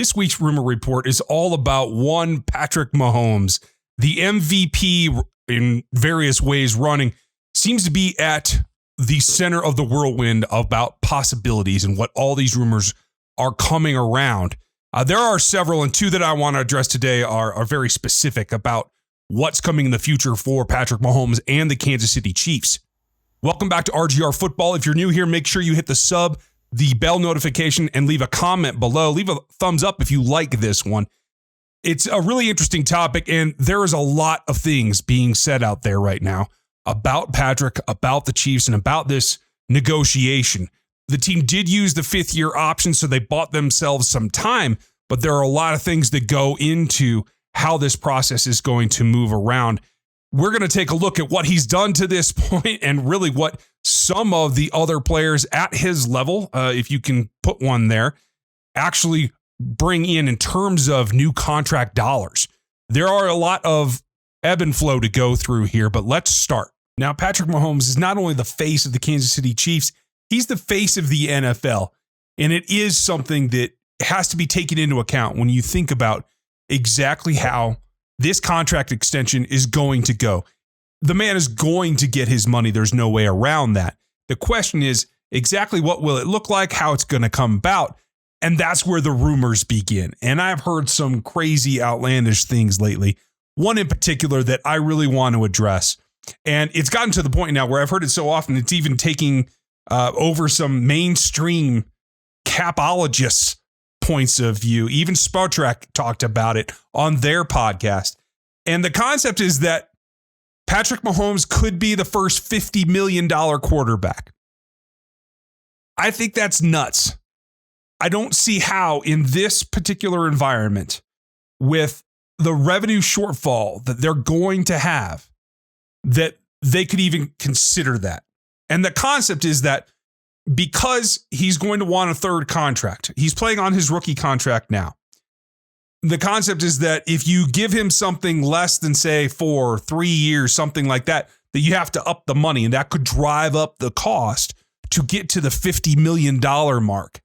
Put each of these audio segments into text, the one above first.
This week's rumor report is all about one Patrick Mahomes, the MVP in various ways running, seems to be at the center of the whirlwind about possibilities and what all these rumors are coming around. There are several, and two that I want to address today are very specific about what's coming in the future for Patrick Mahomes and the Kansas City Chiefs. Welcome back to RGR Football. If you're new here, make sure you hit the sub, the bell notification, and leave a comment below. Leave a thumbs up if you like this one. It's a really interesting topic, and there is a lot of things being said out there right now about Patrick, about the Chiefs, and about this negotiation. The team did use the fifth-year option, so they bought themselves some time, but there are a lot of things that go into how this process is going to move around. We're going to take a look at what he's done to this point and really what some of the other players at his level, if you can put one there, actually bring in terms of new contract dollars. There are a lot of ebb and flow to go through here, but let's start. Now, Patrick Mahomes is not only the face of the Kansas City Chiefs, he's the face of the NFL. And it is something that has to be taken into account when you think about exactly how this contract extension is going to go. The man is going to get his money. There's no way around that. The question is exactly what will it look like, how it's going to come about. And that's where the rumors begin. And I've heard some crazy, outlandish things lately. One in particular that I really want to address. And it's gotten to the point now where I've heard it so often, it's even taking over some mainstream capologists' points of view. Even Star Trek talked about it on their podcast. And the concept is that Patrick Mahomes could be the first $50 million quarterback. I think that's nuts. I don't see how in this particular environment with the revenue shortfall that they're going to have that they could even consider that. And the concept is that because he's going to want a third contract, he's playing on his rookie contract now. The concept is that if you give him something less than, say, for 3 years, something like that, that you have to up the money, and that could drive up the cost to get to the $50 million mark.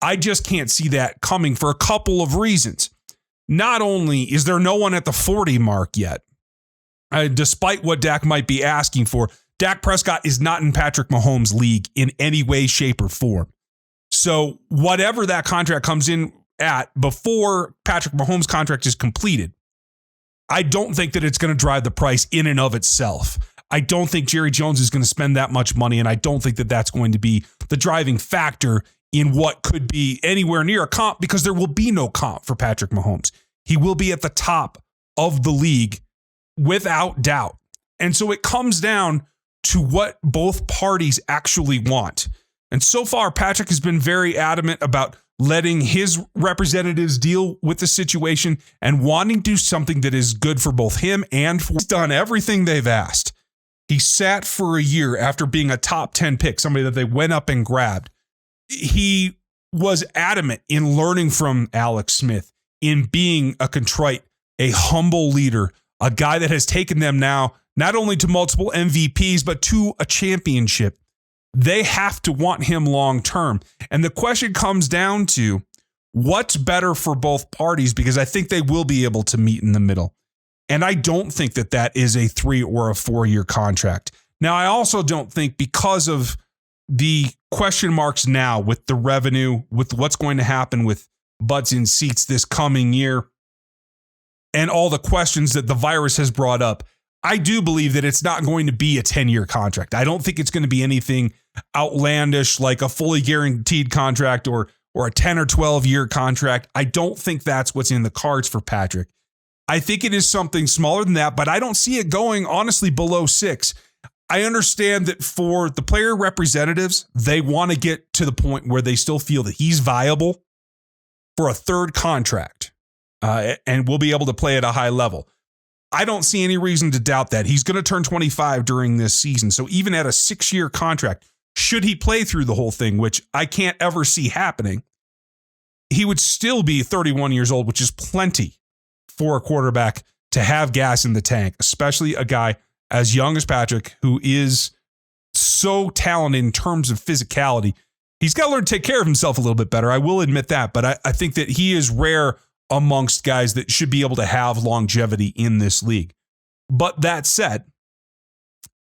I just can't see that coming for a couple of reasons. Not only is there no one at the 40 mark yet, despite what Dak might be asking for, Dak Prescott is not in Patrick Mahomes' league in any way, shape, or form. So whatever that contract comes in at before Patrick Mahomes' contract is completed, I don't think that it's going to drive the price in and of itself. I don't think Jerry Jones is going to spend that much money, and I don't think that that's going to be the driving factor in what could be anywhere near a comp, because there will be no comp for Patrick Mahomes. He will be at the top of the league without doubt. And so it comes down to what both parties actually want. And so far, Patrick has been very adamant about letting his representatives deal with the situation and wanting to do something that is good for both him and for. He's done everything they've asked. He sat for a year after being a top 10 pick, somebody that they went up and grabbed. He was adamant in learning from Alex Smith, in being a contrite, a humble leader, a guy that has taken them now not only to multiple MVPs, but to a championship. They have to want him long term. And the question comes down to what's better for both parties, because I think they will be able to meet in the middle. And I don't think that that is a 3 or a 4 year contract. Now, I also don't think, because of the question marks now with the revenue, with what's going to happen with butts in seats this coming year, and all the questions that the virus has brought up, I do believe that it's not going to be a 10-year contract. I don't think it's going to be anything outlandish like a fully guaranteed contract or a 10 or 12-year contract. I don't think that's what's in the cards for Patrick. I think it is something smaller than that, but I don't see it going, honestly, below 6. I understand that for the player representatives, they want to get to the point where they still feel that he's viable for a third contract and will be able to play at a high level. I don't see any reason to doubt that. He's going to turn 25 during this season. So even at a 6-year contract, should he play through the whole thing, which I can't ever see happening, he would still be 31 years old, which is plenty for a quarterback to have gas in the tank, especially a guy as young as Patrick, who is so talented in terms of physicality. He's got to learn to take care of himself a little bit better. I will admit that, but I think that he is rare amongst guys that should be able to have longevity in this league. But that said,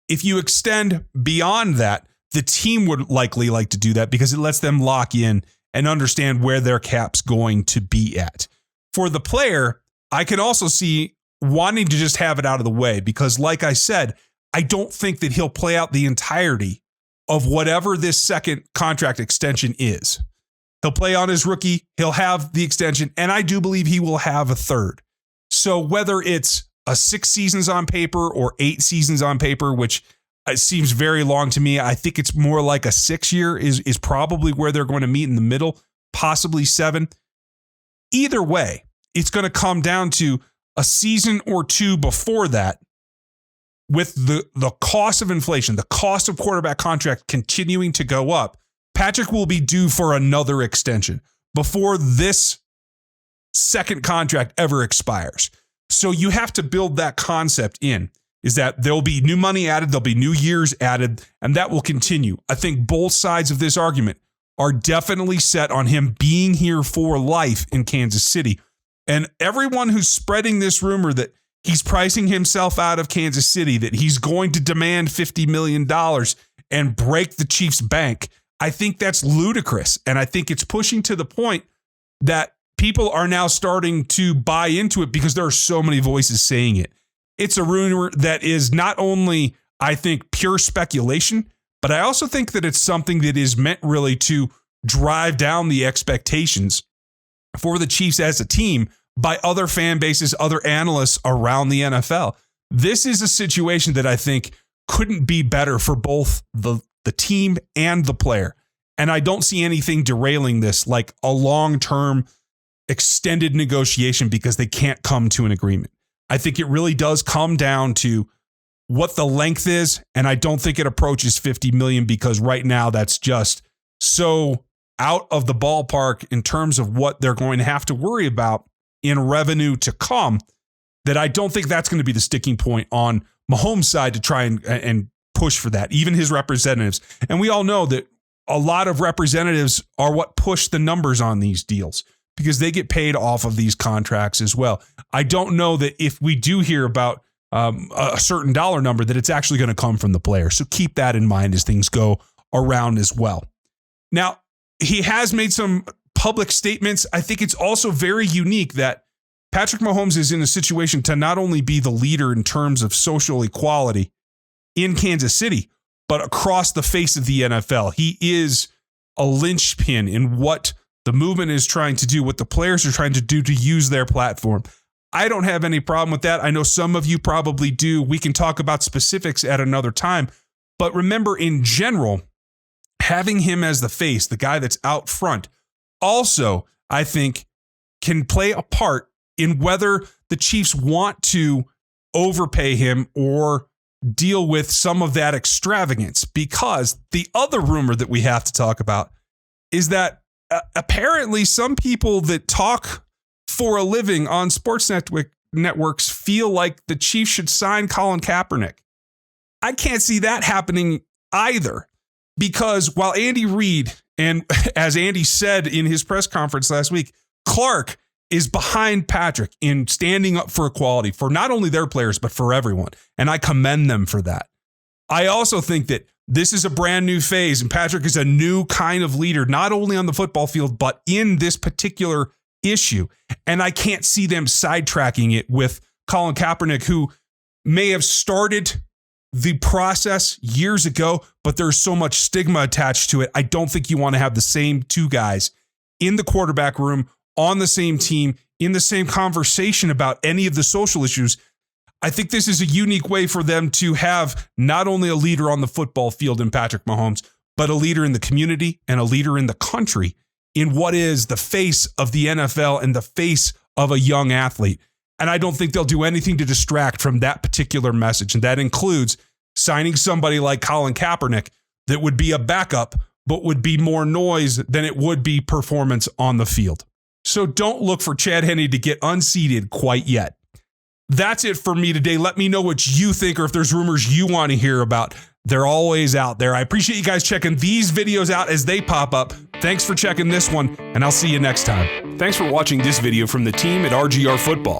if you extend beyond that, the team would likely like to do that because it lets them lock in and understand where their cap's going to be at. For the player, I can also see wanting to just have it out of the way because, like I said, I don't think that he'll play out the entirety of whatever this second contract extension is. He'll play on his rookie, he'll have the extension, and I do believe he will have a third. So whether it's a 6 seasons on paper or 8 seasons on paper, which seems very long to me, I think it's more like a 6-year is probably where they're going to meet in the middle, possibly 7. Either way, it's going to come down to a season or 2 before that. With the cost of inflation, the cost of quarterback contract continuing to go up, Patrick will be due for another extension before this second contract ever expires. So you have to build that concept in, is that there'll be new money added, there'll be new years added, and that will continue. I think both sides of this argument are definitely set on him being here for life in Kansas City. And everyone who's spreading this rumor that he's pricing himself out of Kansas City, that he's going to demand $50 million and break the Chiefs' bank, I think that's ludicrous. And I think it's pushing to the point that people are now starting to buy into it because there are so many voices saying it. It's a rumor that is not only, I think, pure speculation, but I also think that it's something that is meant really to drive down the expectations for the Chiefs as a team by other fan bases, other analysts around the NFL. This is a situation that I think couldn't be better for both the team and the player. And I don't see anything derailing this, like a long-term extended negotiation because they can't come to an agreement. I think it really does come down to what the length is, and I don't think it approaches $50 million because right now that's just so out of the ballpark in terms of what they're going to have to worry about in revenue to come, that I don't think that's going to be the sticking point on Mahomes' side to try and push for that, even his representatives. And we all know that a lot of representatives are what push the numbers on these deals because they get paid off of these contracts as well. I don't know that if we do hear about a certain dollar number, that it's actually going to come from the player. So keep that in mind as things go around as well. Now, he has made some public statements. I think it's also very unique that Patrick Mahomes is in a situation to not only be the leader in terms of social equality in Kansas City, but across the face of the NFL. He is a linchpin in what the movement is trying to do, what the players are trying to do to use their platform. I don't have any problem with that. I know some of you probably do. We can talk about specifics at another time. But remember, in general, having him as the face, the guy that's out front, also, I think, can play a part in whether the Chiefs want to overpay him or deal with some of that extravagance. Because the other rumor that we have to talk about is that apparently some people that talk for a living on sports networks feel like the Chiefs should sign Colin Kaepernick. I can't see that happening either, because while Andy Reid, and as Andy said in his press conference last week, Clark is behind Patrick in standing up for equality for not only their players, but for everyone. And I commend them for that. I also think that this is a brand new phase, and Patrick is a new kind of leader, not only on the football field, but in this particular issue. And I can't see them sidetracking it with Colin Kaepernick, who may have started the process years ago, but there's so much stigma attached to it. I don't think you want to have the same two guys in the quarterback room, on the same team, in the same conversation about any of the social issues. I think this is a unique way for them to have not only a leader on the football field in Patrick Mahomes, but a leader in the community and a leader in the country in what is the face of the NFL and the face of a young athlete. And I don't think they'll do anything to distract from that particular message. And that includes signing somebody like Colin Kaepernick that would be a backup, but would be more noise than it would be performance on the field. So don't look for Chad Henne to get unseated quite yet. That's it for me today. Let me know what you think, or if there's rumors you want to hear about. They're always out there. I appreciate you guys checking these videos out as they pop up. Thanks for checking this one, and I'll see you next time. Thanks for watching this video from the team at RGR Football.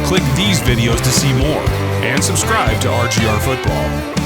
Click these videos to see more, and subscribe to RGR Football.